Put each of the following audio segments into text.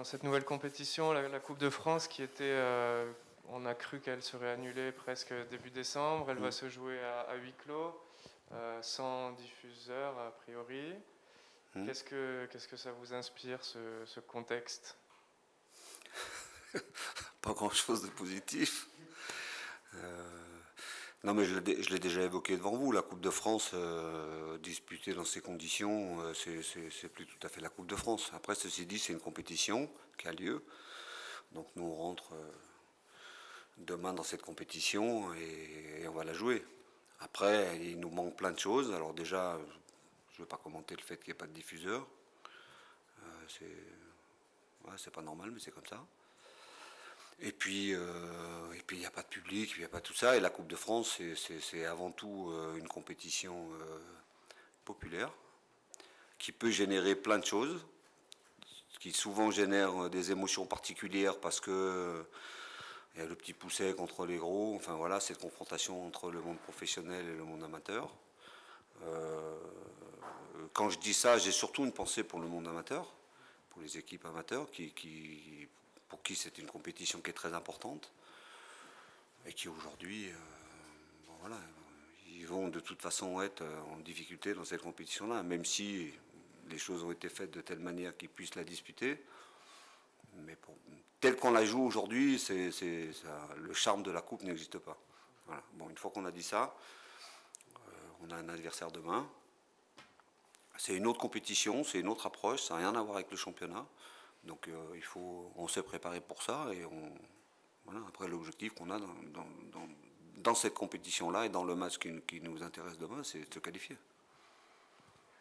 dans cette nouvelle compétition, la Coupe de France, qui était, on a cru qu'elle serait annulée presque début décembre. Elle va se jouer à huis clos, sans diffuseur a priori. Qu'est-ce que ça vous inspire, ce contexte? Pas grand-chose de positif. Non, mais je l'ai déjà évoqué devant vous. La Coupe de France, disputée dans ces conditions, c'est plus tout à fait la Coupe de France. Après, ceci dit, c'est une compétition qui a lieu. Donc nous, on rentre demain dans cette compétition et on va la jouer. Après, il nous manque plein de choses. Alors déjà, je ne vais pas commenter le fait qu'il n'y ait pas de diffuseur. C'est pas normal, mais c'est comme ça. Et puis, il n'y a pas de public, il n'y a pas tout ça. Et la Coupe de France, c'est avant tout une compétition populaire qui peut générer plein de choses, qui souvent génère des émotions particulières parce que il y a le petit pousset contre les gros. Enfin voilà, cette confrontation entre le monde professionnel et le monde amateur. Quand je dis ça, j'ai surtout une pensée pour le monde amateur, pour les équipes amateurs pour qui c'est une compétition qui est très importante et qui aujourd'hui, bon voilà, ils vont de toute façon être en difficulté dans cette compétition-là, même si les choses ont été faites de telle manière qu'ils puissent la disputer. Mais tel qu'on la joue aujourd'hui, le charme de la coupe n'existe pas. Voilà. Bon, une fois qu'on a dit ça, on a un adversaire demain. C'est une autre compétition, c'est une autre approche, ça n'a rien à voir avec le championnat. Donc on s'est préparé pour ça et voilà, après l'objectif qu'on a dans cette compétition-là et dans le match qui nous intéresse demain, c'est de se qualifier.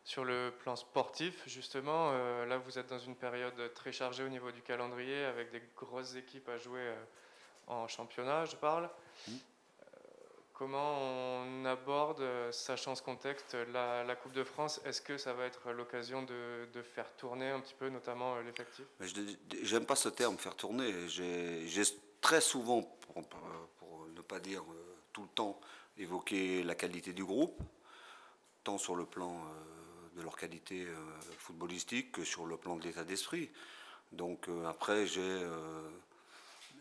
Sur le plan sportif, justement, là vous êtes dans une période très chargée au niveau du calendrier avec des grosses équipes à jouer en championnat, je parle. Comment on aborde, sachant ce contexte, la Coupe de France? Est-ce que ça va être l'occasion de faire tourner un petit peu, notamment l'effectif? J'aime pas ce terme, faire tourner. J'ai très souvent, pour ne pas dire tout le temps, évoqué la qualité du groupe, tant sur le plan de leur qualité footballistique que sur le plan de l'état d'esprit. Donc après, j'ai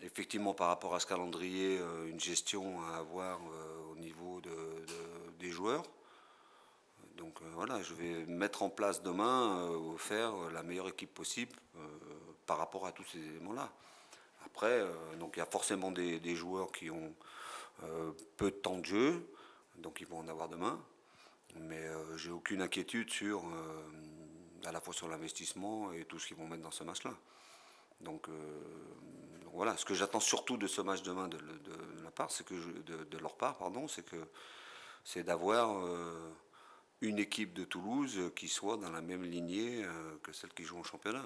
effectivement par rapport à ce calendrier une gestion à avoir au niveau des joueurs. Donc voilà, je vais mettre en place demain, faire la meilleure équipe possible par rapport à tous ces éléments-là. Après, donc il y a forcément des joueurs qui ont peu de temps de jeu, donc ils vont en avoir demain. Mais j'ai aucune inquiétude à la fois sur l'investissement et tout ce qu'ils vont mettre dans ce match-là. Donc voilà, ce que j'attends surtout de ce match demain de leur part, c'est d'avoir une équipe de Toulouse qui soit dans la même lignée que celle qui joue en championnat,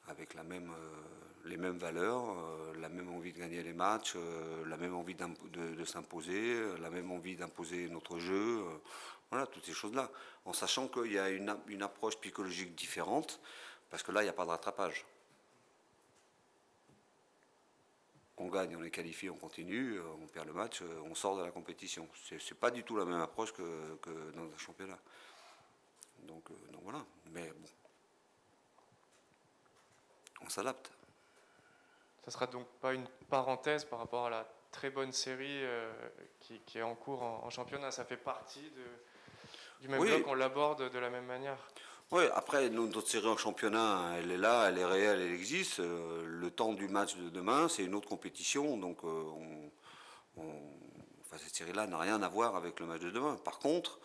avec les mêmes valeurs, la même envie de gagner les matchs, la même envie de s'imposer, la même envie d'imposer notre jeu, voilà, toutes ces choses-là, en sachant qu'il y a une approche psychologique différente, parce que là, il n'y a pas de rattrapage. On gagne, on est qualifié, on continue, on perd le match, on sort de la compétition. C'est pas du tout la même approche que dans un championnat. Donc voilà, mais bon, on s'adapte. Ça sera donc pas une parenthèse par rapport à la très bonne série qui est en cours en championnat. Ça fait partie du même bloc, on l'aborde de la même manière. Oui, après, notre série en championnat, elle est là, elle est réelle, elle existe. Le temps du match de demain, c'est une autre compétition, donc cette série-là n'a rien à voir avec le match de demain. Par contre,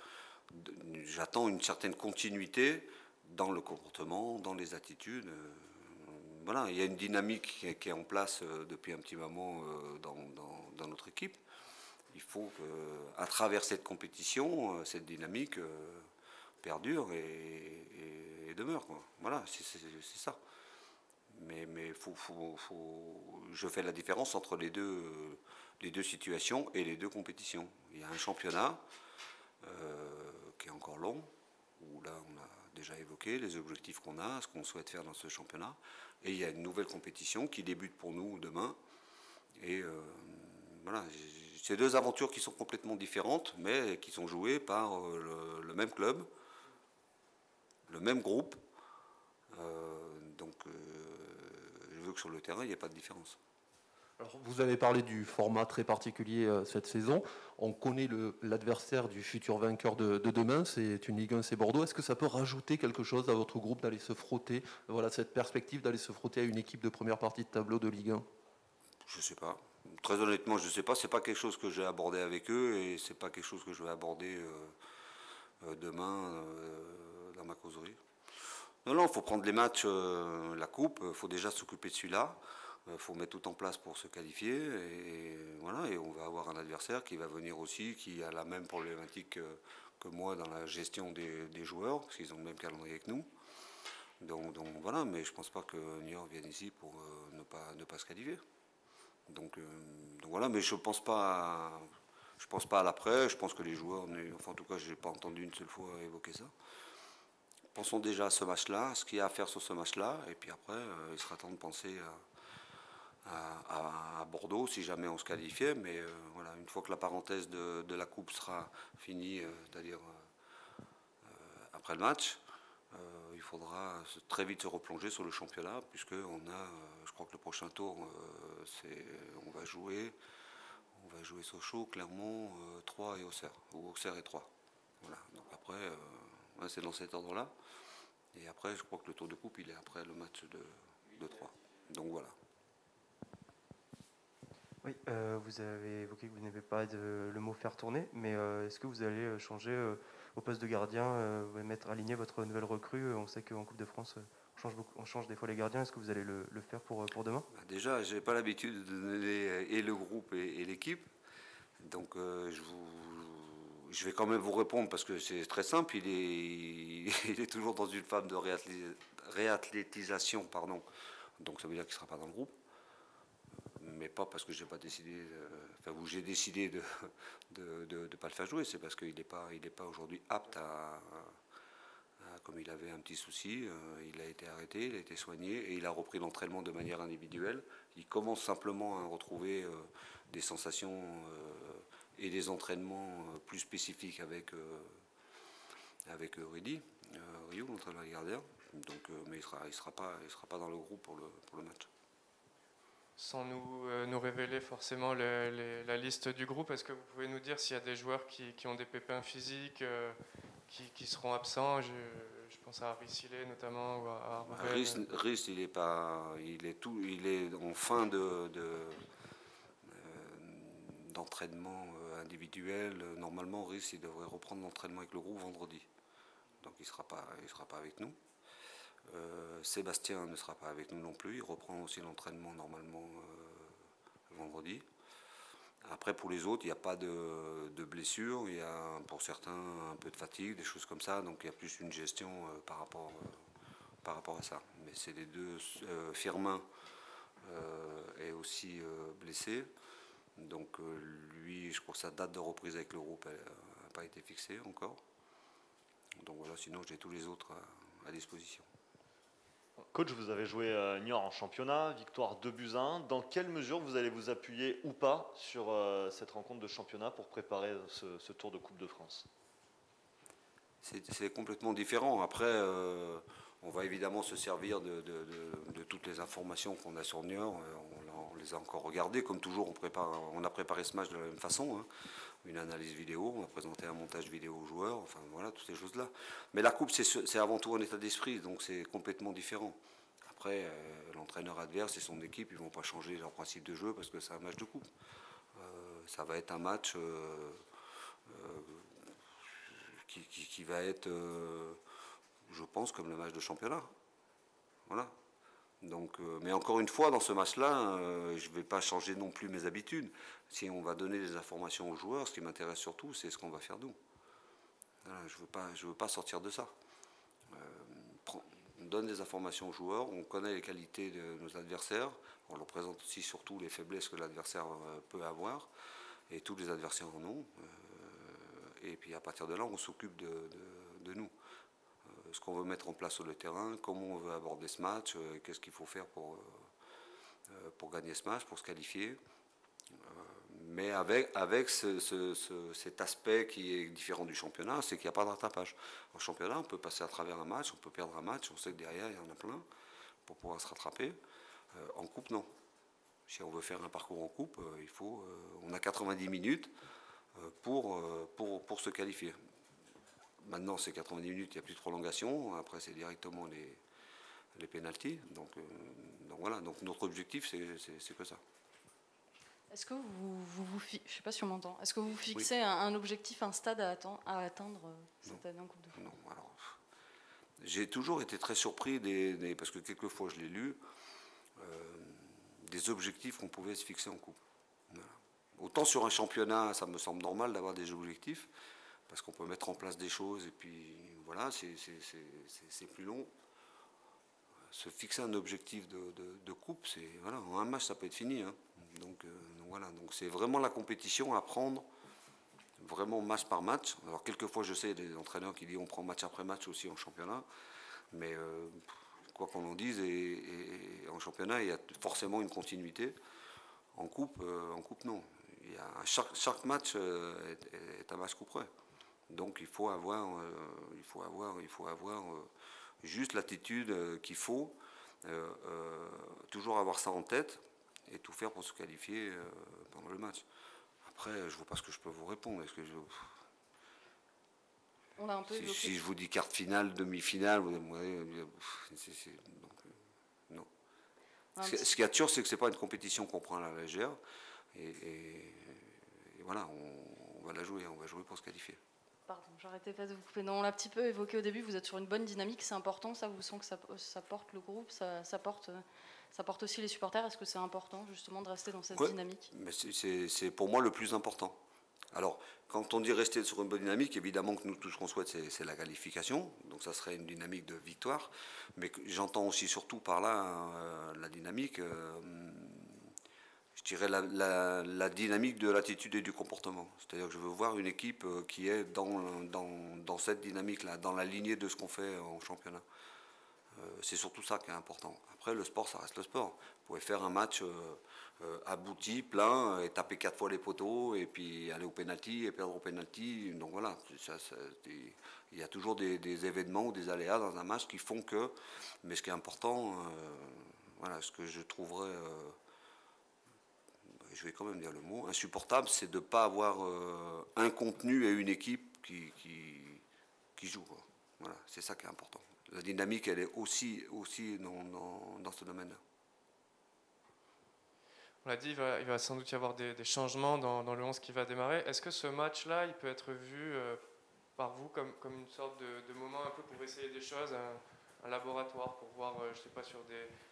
j'attends une certaine continuité dans le comportement, dans les attitudes. Voilà, il y a une dynamique qui est en place depuis un petit moment dans notre équipe. Il faut qu'à travers cette compétition, cette dynamique perdure et demeure, quoi. Voilà, c'est ça. Mais je fais la différence entre les deux situations et les deux compétitions. Il y a un championnat qui est encore long, où là on a déjà évoqué les objectifs qu'on a, ce qu'on souhaite faire dans ce championnat. Et il y a une nouvelle compétition qui débute pour nous demain. Et voilà, c'est deux aventures qui sont complètement différentes, mais qui sont jouées par le même club, le même groupe. Donc veux que sur le terrain, il n'y ait pas de différence. Alors, vous avez parlé du format très particulier cette saison. On connaît l'adversaire du futur vainqueur de demain, c'est une Ligue 1, c'est Bordeaux. Est-ce que ça peut rajouter quelque chose à votre groupe d'aller se frotter, voilà, cette perspective d'aller se frotter à une équipe de première partie de tableau de Ligue 1? Je sais pas. Très honnêtement, je sais pas. C'est pas quelque chose que j'ai abordé avec eux et c'est pas quelque chose que je vais aborder demain dans ma causerie. Non, non, il faut prendre les matchs, la coupe. Il faut déjà s'occuper de celui-là. Il faut mettre tout en place pour se qualifier et voilà. Et on va avoir un adversaire qui va venir aussi, qui a la même problématique que moi dans la gestion des joueurs, parce qu'ils ont le même calendrier que nous. Donc voilà. Mais je pense pas que New York vienne ici pour ne pas se qualifier. Donc voilà, mais je pense pas à l'après. Je pense que les joueurs, enfin en tout cas, j'ai pas entendu une seule fois évoquer ça. Pensons déjà à ce match-là, à ce qu'il y a à faire sur ce match-là, et puis après, il sera temps de penser à Bordeaux si jamais on se qualifiait. Mais voilà, une fois que la parenthèse de la coupe sera finie, c'est-à-dire après le match, il faudra très vite se replonger sur le championnat, puisque je crois que le prochain tour, on va jouer Sochaux, Clermont, Troyes et Auxerre, ou Auxerre et Troyes. Voilà. Donc après, c'est dans cet ordre-là. Et après, je crois que le tour de coupe, il est après le match de Troyes. Donc voilà. Oui, vous avez évoqué que vous n'aimez pas le mot faire tourner, mais est-ce que vous allez changer au poste de gardien, aligner votre nouvelle recrue? On sait qu'en Coupe de France, on change des fois les gardiens. Est-ce que vous allez le faire pour demain? Déjà, je n'ai pas l'habitude de donner et le groupe et l'équipe. Donc je vais quand même vous répondre parce que c'est très simple. Il est toujours dans une phase de réathlétisation, pardon. Donc ça veut dire qu'il ne sera pas dans le groupe. Mais pas parce que j'ai pas décidé, où j'ai décidé de ne pas le faire jouer. C'est parce qu'il n'est pas aujourd'hui apte comme il avait un petit souci, il a été arrêté, il a été soigné et il a repris l'entraînement de manière individuelle. Il commence simplement à retrouver des sensations et des entraînements plus spécifiques avec Rudy, Ryu, l'entraîneur gardien. Donc, mais il sera pas dans le groupe pour le match. Sans nous révéler forcément la liste du groupe, est-ce que vous pouvez nous dire s'il y a des joueurs qui ont des pépins physiques, qui seront absents? Je pense à Rissilé notamment, ou à Rouvel. Rhys, il est en fin d'entraînement individuel. Normalement, Rhys, il devrait reprendre l'entraînement avec le groupe vendredi. Donc il sera pas avec nous. Sébastien ne sera pas avec nous non plus. Il reprend aussi l'entraînement normalement vendredi. Après, pour les autres, il n'y a pas de blessure. Il y a pour certains un peu de fatigue, des choses comme ça. Donc il y a plus une gestion par rapport à ça. Mais c'est les deux. Firmin est aussi blessé. Donc lui, je crois que sa date de reprise avec le groupe n'a pas été fixée encore. Donc voilà, sinon j'ai tous les autres à disposition. Coach, vous avez joué Niort en championnat, victoire 2-1. Dans quelle mesure vous allez vous appuyer ou pas sur cette rencontre de championnat pour préparer ce tour de Coupe de France? C'est complètement différent. Après, on va évidemment se servir de toutes les informations qu'on a sur Niort. On les a encore regardées. Comme toujours, on a préparé ce match de la même façon. Hein. Une analyse vidéo, on a présenté un montage vidéo aux joueurs, enfin voilà, toutes ces choses-là. Mais la coupe, c'est avant tout un état d'esprit, donc c'est complètement différent. Après, l'entraîneur adverse et son équipe, ils ne vont pas changer leur principe de jeu parce que c'est un match de coupe. Ça va être un match qui va être, je pense, comme le match de championnat. Voilà. Donc, mais encore une fois, dans ce match-là, je ne vais pas changer non plus mes habitudes. Si on va donner des informations aux joueurs, ce qui m'intéresse surtout, c'est ce qu'on va faire nous. Voilà, je veux pas sortir de ça. On donne des informations aux joueurs, on connaît les qualités de nos adversaires, on leur présente aussi surtout les faiblesses que l'adversaire peut avoir, et tous les adversaires en ont. Et puis à partir de là, on s'occupe de nous. Ce qu'on veut mettre en place sur le terrain, comment on veut aborder ce match, qu'est-ce qu'il faut faire pour gagner ce match, pour se qualifier. Mais avec cet aspect qui est différent du championnat, c'est qu'il n'y a pas de rattrapage. Au championnat, on peut passer à travers un match, on peut perdre un match, on sait que derrière, il y en a plein pour pouvoir se rattraper. En coupe, non. Si on veut faire un parcours en coupe, on a 90 minutes pour se qualifier. Maintenant, c'est 90 minutes, il n'y a plus de prolongation. Après, c'est directement les pénaltys. Donc voilà, donc notre objectif, c'est que ça. Est-ce que je sais pas si on m'entend, est-ce que vous fixez un objectif, un stade à atteindre cette année en Coupe de France? Non, alors, j'ai toujours été très surpris, parce que quelquefois je l'ai lu, des objectifs qu'on pouvait se fixer en coupe. Voilà. Autant sur un championnat, ça me semble normal d'avoir des objectifs, parce qu'on peut mettre en place des choses, et puis voilà, c'est plus long. Se fixer un objectif de coupe, voilà, en un match, ça peut être fini. Hein. Donc voilà, donc c'est vraiment la compétition à prendre, vraiment match par match. Alors quelquefois, je sais, il y a des entraîneurs qui disent on prend match après match aussi en championnat, mais quoi qu'on en dise, et en championnat, il y a forcément une continuité. En coupe, non. Chaque match est un match coup près. Donc il faut avoir juste l'attitude qu'il faut, toujours avoir ça en tête et tout faire pour se qualifier pendant le match. Après, je ne vois pas ce que je peux vous répondre. Est-ce que On a un peu si je vous dis quart finale, demi-finale, non. Ce qu'il y a de sûr, c'est que ce n'est pas une compétition qu'on prend à la légère. Et voilà, on va la jouer, on va jouer pour se qualifier. Pardon, j'arrêtais pas de vous couper. Non, on l'a un petit peu évoqué au début, vous êtes sur une bonne dynamique, c'est important, ça vous sent que ça porte le groupe, ça porte aussi les supporters. Est-ce que c'est important justement de rester dans cette dynamique? Mais c'est pour moi le plus important. Alors, quand on dit rester sur une bonne dynamique, évidemment que nous, tout ce qu'on souhaite, c'est la qualification. Donc ça serait une dynamique de victoire. Mais j'entends aussi surtout par là la dynamique, je dirais la dynamique de l'attitude et du comportement. C'est-à-dire que je veux voir une équipe qui est dans cette dynamique-là, dans la lignée de ce qu'on fait en championnat. C'est surtout ça qui est important. Après, le sport, ça reste le sport. Vous pouvez faire un match abouti, plein, et taper 4 fois les poteaux, et puis aller au pénalty et perdre au pénalty. Donc voilà, il y a toujours des événements ou des aléas dans un match qui font que. Mais ce qui est important, voilà, ce que je trouverais, je vais quand même dire le mot, insupportable, c'est de ne pas avoir un contenu et une équipe qui joue. Quoi. Voilà, c'est ça qui est important. La dynamique, elle est aussi dans ce domaine-là. On l'a dit, il va sans doute y avoir des changements dans le 11 qui va démarrer. Est-ce que ce match-là, il peut être vu par vous comme une sorte de moment un peu pour essayer des choses, un laboratoire pour voir, je ne sais pas, sur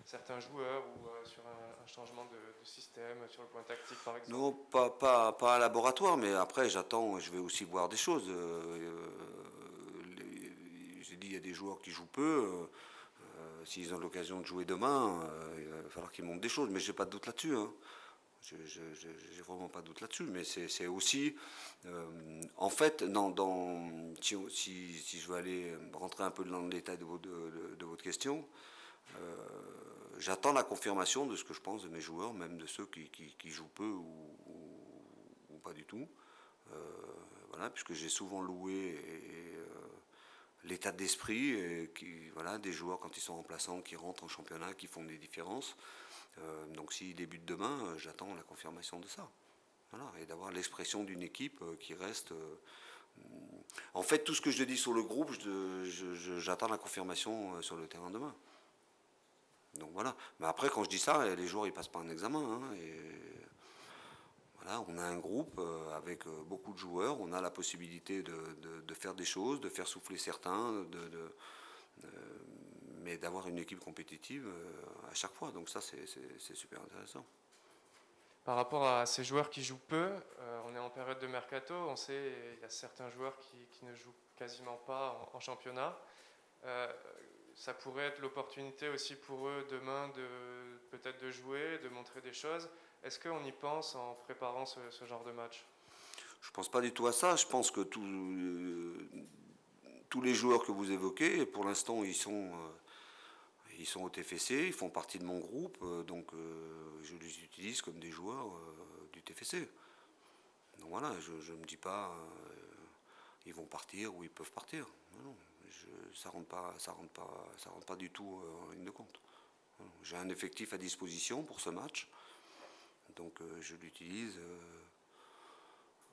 certains joueurs ou sur un changement de système, sur le point tactique par exemple? Non, pas un laboratoire, mais après je vais aussi voir des choses. J'ai dit, il y a des joueurs qui jouent peu. S'ils ont l'occasion de jouer demain, il va falloir qu'ils montrent des choses. Mais je n'ai pas de doute là-dessus. Hein. J'ai vraiment pas de doute là-dessus. Mais c'est aussi, en fait, si je veux aller rentrer un peu dans le détail de votre question, j'attends la confirmation de ce que je pense de mes joueurs, même de ceux qui jouent peu ou pas du tout. Voilà, puisque j'ai souvent loué l'état d'esprit, voilà, des joueurs quand ils sont remplaçants, qui rentrent en championnat, qui font des différences. Donc s'ils débutent demain, j'attends la confirmation de ça. Voilà, et d'avoir l'expression d'une équipe qui reste... En fait, tout ce que je dis sur le groupe, j'attends la confirmation sur le terrain demain. Donc voilà. Mais après, quand je dis ça, les joueurs ils passent pas un examen. Hein, et voilà, on a un groupe avec beaucoup de joueurs. On a la possibilité de faire des choses, de faire souffler certains, mais d'avoir une équipe compétitive à chaque fois. Donc ça, c'est super intéressant. Par rapport à ces joueurs qui jouent peu, on est en période de mercato. On sait qu'il y a certains joueurs qui ne jouent quasiment pas en championnat. Ça pourrait être l'opportunité aussi pour eux demain peut-être de jouer, de montrer des choses. Est-ce qu'on y pense en préparant ce genre de match? Je ne pense pas du tout à ça. Je pense que tous les joueurs que vous évoquez, pour l'instant, ils sont au TFC, ils font partie de mon groupe, donc je les utilise comme des joueurs du TFC. Donc voilà, je ne me dis pas ils vont partir ou ils peuvent partir. Non, ça rentre pas du tout en ligne de compte. J'ai un effectif à disposition pour ce match, donc je l'utilise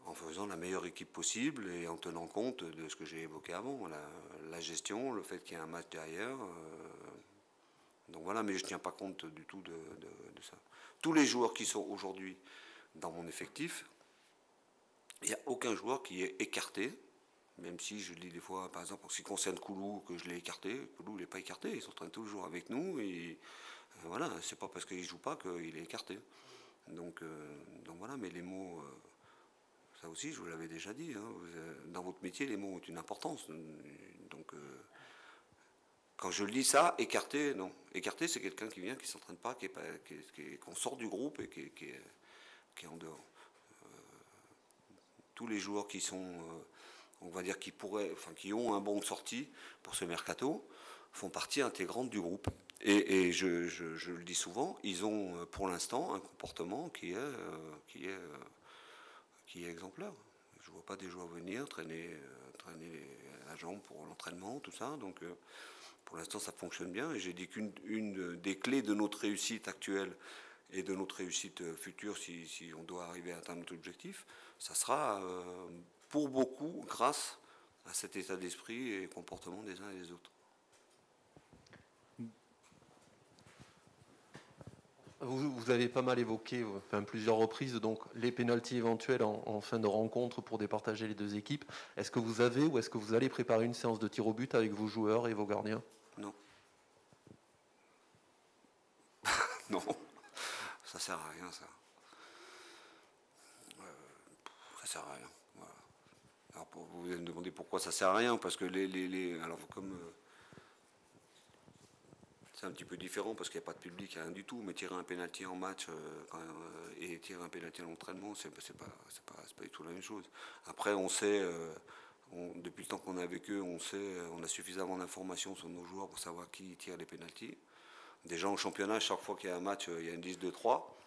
en faisant la meilleure équipe possible et en tenant compte de ce que j'ai évoqué avant, la gestion, le fait qu'il y ait un match derrière. Donc voilà, mais je ne tiens pas compte du tout de ça. Tous les joueurs qui sont aujourd'hui dans mon effectif, il n'y a aucun joueur qui est écarté, même si je le dis des fois, par exemple, en ce qui concerne Koulou, que je l'ai écarté. Koulou, il n'est pas écarté, il s'entraîne toujours avec nous, et voilà, c'est pas parce qu'il ne joue pas qu'il est écarté. Donc voilà, mais les mots, ça aussi, je vous l'avais déjà dit, hein, dans votre métier, les mots ont une importance. Donc quand je lis ça, écarté, non. Écarté, c'est quelqu'un qui vient, qui ne s'entraîne pas, qu'on sort du groupe et qui est en dehors. Tous les joueurs qui sont, on va dire, qui ont un bon de sortie pour ce mercato, font partie intégrante du groupe. Et je le dis souvent, ils ont pour l'instant un comportement qui est exemplaire. Je ne vois pas des joueurs venir traîner la jambe pour l'entraînement, tout ça. Donc pour l'instant, ça fonctionne bien. Et j'ai dit qu'une des clés de notre réussite actuelle et de notre réussite future, si on doit arriver à atteindre notre objectif, ça sera pour beaucoup grâce à cet état d'esprit et comportement des uns et des autres. Vous avez pas mal évoqué, enfin, plusieurs reprises, donc les pénaltys éventuels en fin de rencontre pour départager les deux équipes. Est-ce que vous avez ou est-ce que vous allez préparer une séance de tir au but avec vos joueurs et vos gardiens? Non. Non. Ça sert à rien, ça. Ça sert à rien. Voilà. Alors vous allez me demander pourquoi ça sert à rien, parce que alors comme c'est un petit peu différent parce qu'il n'y a pas de public, rien du tout, mais tirer un pénalty en match et tirer un pénalty en entraînement, c'est pas du tout la même chose. Après, on sait, depuis le temps qu'on est avec eux, on a suffisamment d'informations sur nos joueurs pour savoir qui tire les pénaltys. Déjà en championnat, chaque fois qu'il y a un match, il y a une liste de 3.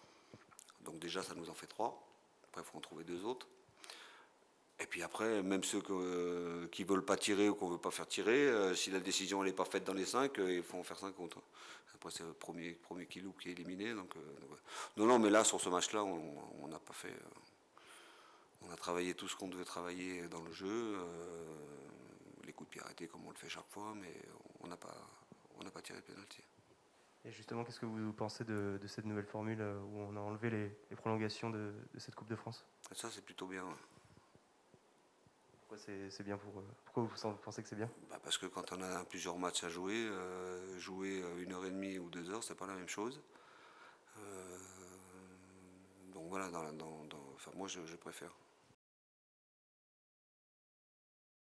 Donc déjà, ça nous en fait 3. Après, il faut en trouver 2 autres. Et puis après, même ceux qui ne veulent pas tirer ou qu'on ne veut pas faire tirer, si la décision n'est pas faite dans les 5, il faut en faire 5 autres. Après, c'est le premier qui loupe qui est éliminé. Donc, non, mais là, sur ce match-là, on n'a pas fait... on a travaillé tout ce qu'on devait travailler dans le jeu. Les coups de pied arrêtés comme on le fait chaque fois, mais on n'a pas tiré de pénalty. Et justement, qu'est-ce que vous pensez de cette nouvelle formule où on a enlevé les prolongations de cette Coupe de France? Et ça, c'est plutôt bien. Ouais. Pourquoi c'est bien pourquoi vous pensez que c'est bien? Parce que quand on a plusieurs matchs à jouer, jouer 1h30 ou 2 heures, c'est pas la même chose. Donc voilà, enfin, moi je préfère.